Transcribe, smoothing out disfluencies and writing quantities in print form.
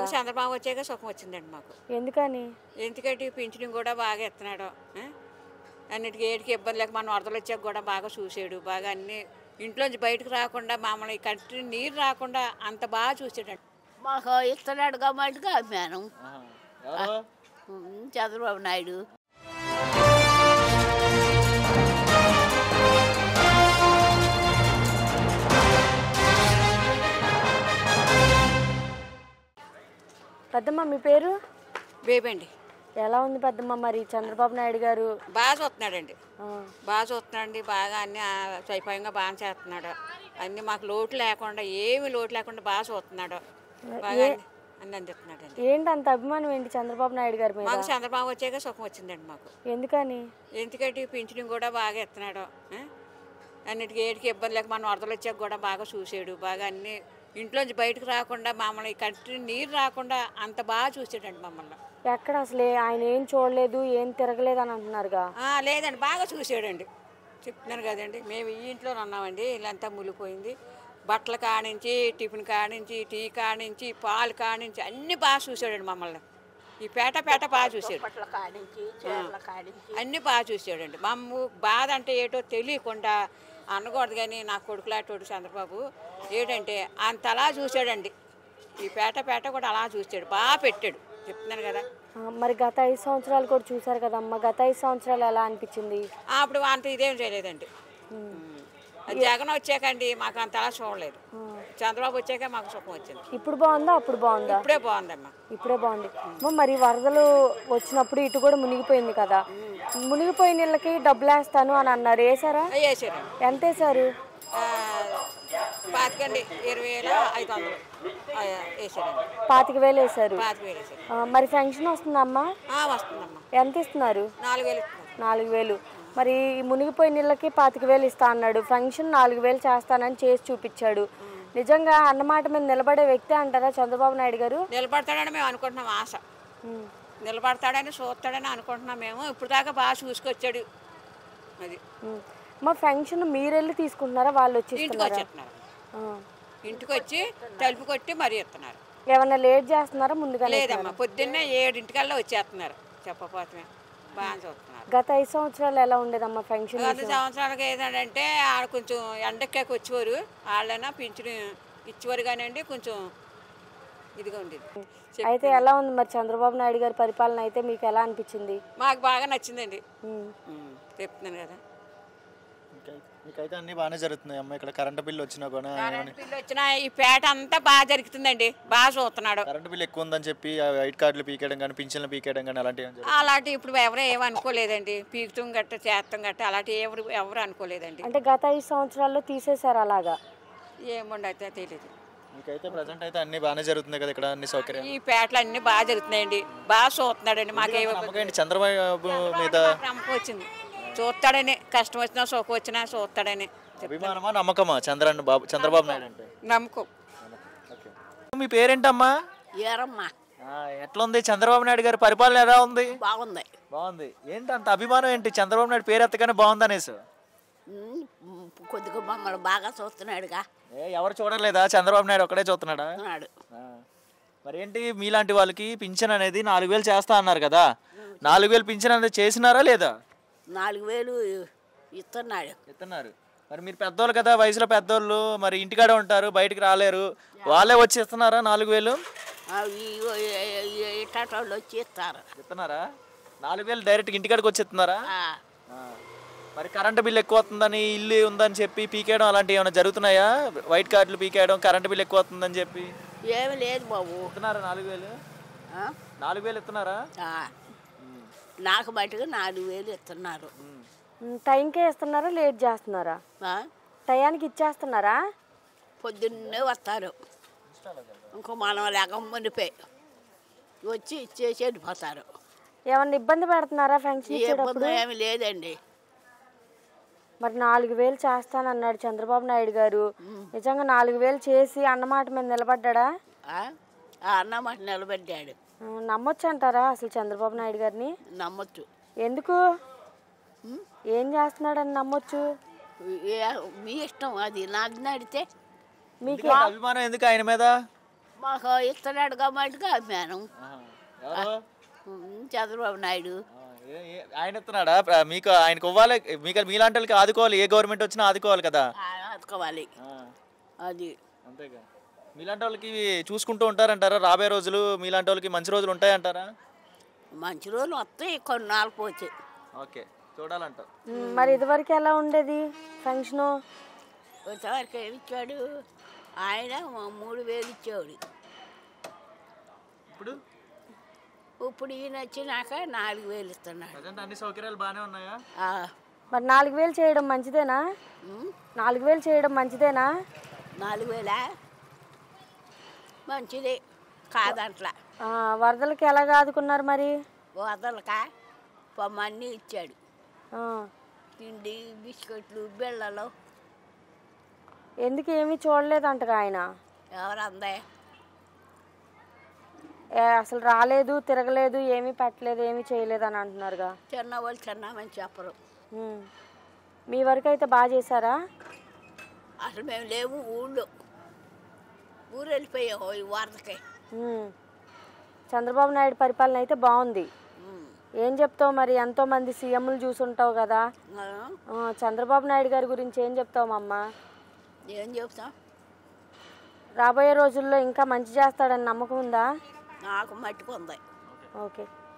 చంద్రబాబు వచ్చాక సుఖం వచ్చిందండి మాకు. ఎందుకని? ఎందుకంటే పింఛను కూడా బాగా ఇస్తున్నాడు. అన్నిటికీ ఏటికి ఇబ్బంది లేక మన వరదలు వచ్చాక కూడా బాగా చూసాడు. బాగా అన్ని ఇంట్లోంచి బయటకు రాకుండా మమ్మల్ని కంటి నీరు రాకుండా అంత బాగా చూసాడండి. మాకు ఇస్తున్నాడు కాబట్టి అభిమానం. చంద్రబాబు నాయుడు. పెద్దమ్మ మీ పేరు? బేబండి. ఎలా ఉంది పెద్దమ్మ మరి చంద్రబాబు నాయుడు గారు? బాగా చూస్తున్నాడండి. బాగా చూస్తున్నాడండి. బాగా అన్ని స్వయంగా బాగా చేస్తున్నాడు. అన్ని మాకు లోటు లేకుండా ఏమి లోటు లేకుండా బాగా చూస్తున్నాడు. బాగా అన్ని అందిస్తున్నాడండి. ఏంటి అంత అభిమానం ఏంటి చంద్రబాబు నాయుడు గారి మీద? మాకు చంద్రబాబు వచ్చాక సుఖం వచ్చిందండి మాకు. ఎందుకని? ఎందుకంటే పింఛను కూడా బాగా ఇస్తున్నాడు. అన్నిటికీ ఏటికి ఇబ్బంది లేక మన వరదలు వచ్చాక కూడా బాగా చూసాడు. బాగా అన్ని ఇంట్లోంచి బయటకు రాకుండా మమ్మల్ని కంటి నీరు రాకుండా అంత బాగా చూసాడండి మమ్మల్ని. ఎక్కడ అసలు ఆయన ఏం చూడలేదు, ఏం తిరగలేదు అని అంటున్నారుగా? లేదండి, బాగా చూసాడండి. చెప్తున్నాను కదండి, మేము ఈ ఇంట్లోనే ఉన్నామండి. ఇల్లంతా ములిపోయింది. బట్టల కానించి, టిఫిన్ కానించి, టీ కానించి, పాలు కానించి అన్నీ బాగా చూసాడండి మమ్మల్ని. ఈ పేట బాగా చూసాడు. అన్నీ బాగా చూసాడండి. మమ్మ బాధ అంటే ఏటో తెలియకుండా అనకూడదు కానీ నా కొడుకులాటోడు చంద్రబాబు ఏంటంటే అంతలా చూసాడండి. ఈ పేట కూడా అలా చూసాడు, బాగా పెట్టాడు. చెప్తున్నాను కదా. మరి గత 5 సంవత్సరాలు కూడా చూసారు కదమ్మా, గత 5 సంవత్సరాలు ఎలా అనిపించింది? అప్పుడు అంత ఇదేం చేయలేదండి. జగన్ వచ్చాకండి మాకు అంత అలా చూడలేదు. చంద్రబాబు వచ్చాక మాకు సుఖం వచ్చింది. ఇప్పుడు బాగుందా అప్పుడు బాగుందా? ఇప్పుడే బాగుందమ్మా. ఇప్పుడే బాగుంది. మరి వరదలు వచ్చినప్పుడు ఇటు కూడా మునిగిపోయింది కదా, మునిగిపోయిన ఇళ్ళకి డబ్బులు వేస్తాను అని అన్నారు, వేసారా? వేసారు. ఎంత వేసారు? 20,500 వేసారండి. 25,000 వేసారు. 25,000 వేసారు. మరి పెన్షన్ వస్తుందమ్మా? వస్తుందమ్మా. ఎంత ఇస్తున్నారు? 4,000. 4,000. మరి మునిగిపోయిన ఇళ్ళకి 25,000 ఇస్తా అన్నాడు, పెన్షన్ 4,000 చేస్తానని చేసి చూపించాడు. నిజంగా అన్నమాట మీద నిలబడే వ్యక్తి అంటారా చంద్రబాబు నాయుడు గారు? నిలబడతాడని మేము అనుకుంటున్నాం. ఆశ నిలబడతాడని చూస్తాడని అనుకుంటున్నాం మేము. ఇప్పుడు దాకా బాగా చూసుకొచ్చాడు. అది మా పెన్షన్ మీరు వెళ్ళి తీసుకుంటున్నారా, వాళ్ళు వచ్చి ఇంటికి వచ్చేస్తున్నారు? ఇంటికి వచ్చి తలుపు కొట్టి మరీ ఇస్తున్నారు. ఏమన్నా లేట్ చేస్తున్నారా ముందుగా? లేదమ్మా, పొద్దున్నే 7 వచ్చేస్తున్నారు. చెప్పపోతే బాగా చూస్తున్నారు. గత 5 సంవత్సరాలు ఎలా ఉండేదమ్మా పెన్షన్? గత సంవత్సరాలకి ఏంటంటే ఆడ కొంచెం ఎండెక్కాక వచ్చేవారు, వాళ్ళైనా పింఛను ఇచ్చేవారు కానివ్వండి, కొంచెం ఇదిగా ఉండేది. అయితే ఎలా ఉంది మరి చంద్రబాబు నాయుడు గారి పరిపాలన అయితే మీకు ఎలా అనిపించింది? మాకు బాగా నచ్చిందండి. చెప్తున్నాను కదా. మీకైతే అన్ని బాగానే జరుగుతున్నాయి అమ్మ. ఇక్కడ కరెంట్ బిల్లు వచ్చినా కూడా, బిల్లు వచ్చినా ఈ పేట అంతా బాగా జరుగుతుందండి. బాగా చూస్తున్నాడు. కరెంట్ బిల్లు ఎక్కువ ఉందని చెప్పి వైట్ కార్డులు పీకేయడం కానీ, పింఛన్లు పీకేయడం కానీ అలాంటి ఇప్పుడు ఎవరు ఏమనుకోలేదండి. పీకుతం గట్ట చేస్తాం గట్ట అలాంటి ఎవరు అనుకోలేదండి. అంటే గత 5 సంవత్సరాల్లో తీసేశారు అలాగా? ఏముండ అయితే తెలియదు. మీకైతే ప్రజెంట్ అయితే అన్ని బాగానే జరుగుతున్నాయి కదా ఇక్కడ, అన్ని సౌకర్యాలు? ఈ పేటలు అన్ని బాగా జరుగుతున్నాయండి. బాగా చూస్తున్నాడండి. మాకేమో చంద్రబాబు మీద నమ్మకం వచ్చింది. చూస్తాడని, కష్టం వచ్చినా సుఖం వచ్చినా చూస్తాడని. అభిమానమా నమ్మకమా చంద్రబాబు నాయుడు అంటే? నమ్మకం. మీ పేరేంటమ్మా? ఏరమ్మా. ఎట్లా ఉంది చంద్రబాబు నాయుడు గారి పరిపాలన? ఎలా ఉంది? బాగుంది. బాగుంది. ఏంటి అంత అభిమానం ఏంటి చంద్రబాబు నాయుడు పేరు ఎత్తగానే బాగుంది అనేసి? కొద్దిగా మమ్మల్ని బాగా చూస్తున్నాడుగా. ఎవరు చూడలేదా, చంద్రబాబు నాయుడు ఒక్కడే చూస్తున్నాడా? మరి ఏంటి మీలాంటి వాళ్ళకి పింఛన్ అనేది 4,000 చేస్తా అన్నారు కదా, 4,000 పింఛన్ అనేది చేసినారా లేదా? 4,000 ఇస్తున్నారు. మరి మీరు పెద్దోళ్ళు కదా, వయసులో పెద్దోళ్ళు, మరి ఇంటికాడే ఉంటారు, బయటికి రాలేరు, వాళ్ళే వచ్చి ఇస్తున్నారా 4,000? ఇట్టాటోళ్ళు వచ్చి ఇస్తున్నారా? 4,000 డైరెక్ట్గా ఇంటికాడికి వచ్చి ఇస్తున్నారా? మరి కరెంటు బిల్లు ఎక్కువ వస్తుందని, ఇల్లు ఉందని చెప్పి పీకేయడం అలాంటివి ఏమైనా జరుగుతున్నాయా? వైట్ కార్డులు పీకేయడం, కరెంటు బిల్లు ఎక్కువ వస్తుందని చెప్పి ఏమి లేదు బాబు. ఇస్తున్నారా 4,000? 4,000 ఇస్తున్నారా? నాకు బయటకు 4,000 ఇస్తున్నారు. టైంకే ఇస్తున్నారా, లేట్ చేస్తున్నారా? టయానికి ఇచ్చేస్తున్నారా? పొద్దున్నే వస్తారు, ఇంకో మనం లేక మునిపే వచ్చి ఇచ్చేసి వెళ్ళిపోతారు. ఏమన్నా ఇబ్బంది పెడుతున్నారా పెన్షన్ ఇచ్చేటప్పుడు? ఏమి లేదండి. మరి 4,000 చేస్తానన్నాడు చంద్రబాబు నాయుడు గారు, నిజంగా 4,000 చేసి అన్నమాట మీద నిలబడ్డా? అన్నమాట నిలబడ్డాడు. నమ్మొచ్చు అంటారా అసలు చంద్రబాబు నాయుడు గారిని? నమ్మొచ్చు. ఎందుకు? ఏం చేస్తున్నాడని నమ్మొచ్చు? మీ ఇష్టం, అది నాకు నడితే. మీకు అభిమానం ఎందుకు ఆయన మీద? మాకు ఇస్తున్నాడు కాబట్టి అమ్మాను. ఆహా. ఎవరు చంద్రబాబు నాయుడు. ఆయన ఇస్తున్నాడా? మీకు ఆయనకు ఇవ్వాలి, మీకు మీలాంటి వాళ్ళకి ఆదుకోవాలి, ఏ గవర్నమెంట్ వచ్చినా ఆదుకోవాలి కదా. ఆదుకోవాలి అది. అంతేగా. మీలాంటి వాళ్ళకి చూసుకుంటూ ఉంటారంటారా? రాబోయే రోజులు మీలాంటి వాళ్ళకి మంచి రోజులు ఉంటాయంటారా? మంచి రోజులు వస్తాయి, కొన్ని నాలుగు పోతాయి. ఓకే, చూడాలంట. మరి ఇదివరకు ఎలా ఉండేది ఫంక్షను? వచ్చేవరకు ఏమి ఇచ్చాడు ఆయన? 3000 ఇచ్చేవాడు. ఇప్పుడు ఇప్పుడు ఈయన వచ్చినాక 4000 ఇస్తున్నాడు. ప్రజెంట్ అన్ని సౌకర్యాలు బాగానే ఉన్నాయా? మరి 4000 చేయడం మంచిదేనా? 4000 చేయడం మంచిదేనా? 4000 మంచిదే కాదంట్లా. వరదలకి ఎలా ఆదుకున్నారు మరి? వదలక పొమ్మన్నీ ఇచ్చాడు. ఆ. తిండి, బిస్కెట్లు, బిళ్ళలు. ఎందుకు ఏమీ చూడలేదంటగా ఆయన? ఎవరందే అసలు రాలేదు, తిరగలేదు, ఏమీ పెట్టలేదు, ఏమీ చేయలేదు అని అంటున్నారుగా. చిన్నవాళ్ళు చిన్నమని చెప్పరు. మీ వరకు అయితే బాగా చేశారా? అసలు మేము లేవు ఊళ్ళో, ఊరు వెళ్ళిపోయాము ఈ వరదకి. చంద్రబాబు నాయుడు పరిపాలన అయితే బాగుంది. ఏం చెప్తావు మరి? ఎంతో మంది సీఎంలు చూసుంటావు కదా, చంద్రబాబు నాయుడు గారి గురించి ఏం చెప్తావు అమ్మ? ఏం చెప్తాం? రాబోయే రోజుల్లో ఇంకా మంచి చేస్తాడని నమ్మకం ఉందా? నాకు మట్టుకుంది. ఓకే.